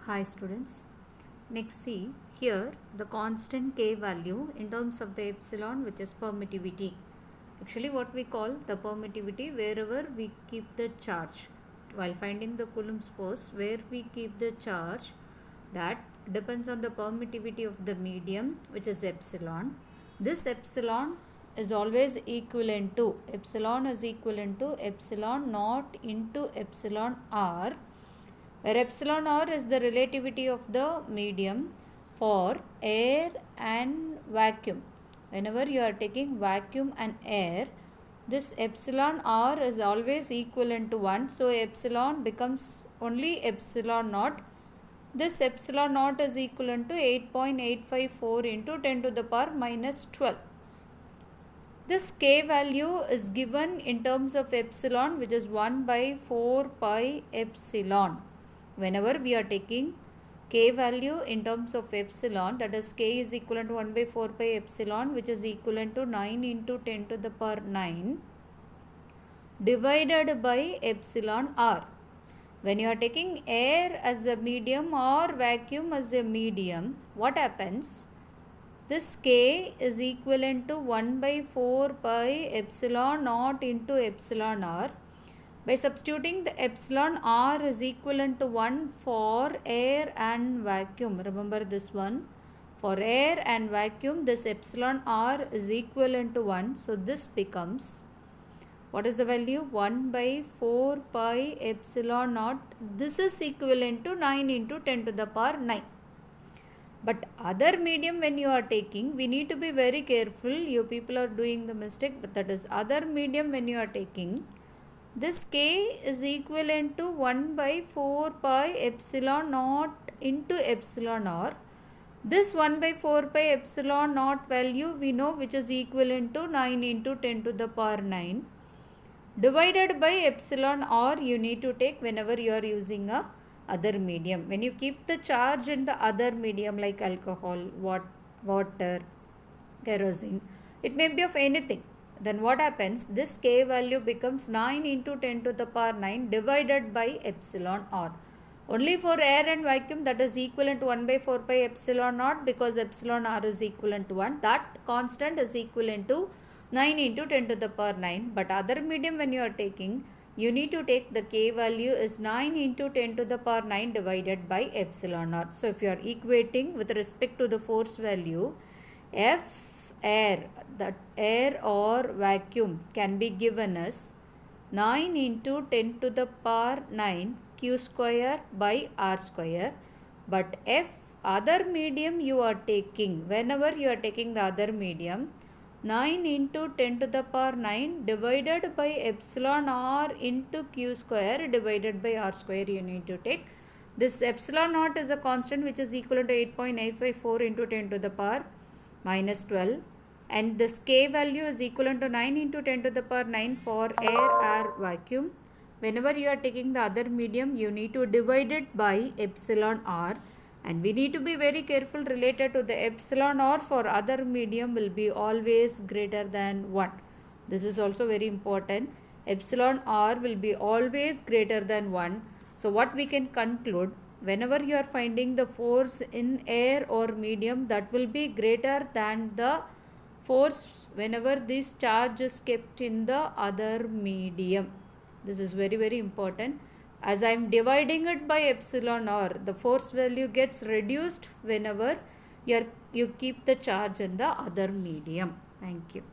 Hi students. Next see here the constant k value in terms of the epsilon, which is permittivity. Actually what we call the permittivity wherever we keep the charge. While finding the Coulomb's force, where we keep the charge, that depends on the permittivity of the medium, which is epsilon. This epsilon is always equivalent to epsilon naught into epsilon r, where epsilon r is the relativity of the medium for air and vacuum. Whenever you are taking vacuum and air, this epsilon r is always equivalent to 1. So epsilon becomes only epsilon naught. This epsilon naught is equivalent to 8.854 into 10 to the power minus 12. This k value is given in terms of epsilon, which is 1 by 4 pi epsilon. Whenever we are taking k value in terms of epsilon, that is k is equivalent to 1 by 4 pi epsilon, which is equivalent to 9 into 10 to the power 9 divided by epsilon r. When you are taking air as a medium or vacuum as a medium, what happens? This k is equivalent to 1 by 4 pi epsilon naught into epsilon r. By substituting the epsilon r is equivalent to 1 for air and vacuum. Remember this one. For air and vacuum, this epsilon r is equivalent to 1. So this becomes, what is the value? 1 by 4 pi epsilon naught. This is equivalent to 9 into 10 to the power 9. But other medium when you are taking, we need to be very careful. You people are doing the mistake, but that is other medium when you are taking. This k is equivalent to 1 by 4 pi epsilon naught into epsilon r. This 1 by 4 pi epsilon naught value we know, which is equivalent to 9 into 10 to the power 9 divided by epsilon r you need to take whenever you are using a other medium. When you keep the charge in the other medium like alcohol, water, kerosene, it may be of anything. Then what happens? This k value becomes 9 into 10 to the power 9 divided by epsilon r. Only for air and vacuum, that is equivalent to 1 by 4 pi epsilon naught, because epsilon r is equivalent to 1. That constant is equivalent to 9 into 10 to the power 9. But other medium when you are taking, you need to take the k value is 9 into 10 to the power 9 divided by epsilon r. So if you are equating with respect to the force value, F air, that air or vacuum can be given as 9 into 10 to the power 9 q square by r square. But F other medium you are taking, whenever you are taking the other medium, 9 into 10 to the power 9 divided by epsilon r into q square divided by r square you need to take. This epsilon naught is a constant which is equal to 8.854 into 10 to the power minus 12, and this k value is equivalent to 9 into 10 to the power 9 for air or vacuum. Whenever you are taking the other medium, you need to divide it by epsilon r, and we need to be very careful related to the epsilon r for other medium will be always greater than 1. This is also very important. Epsilon r will be always greater than 1. So what we can conclude, whenever you are finding the force in air or medium, that will be greater than the force whenever this charge is kept in the other medium. This is very, very important. As I am dividing it by epsilon r, the force value gets reduced whenever you keep the charge in the other medium. Thank you.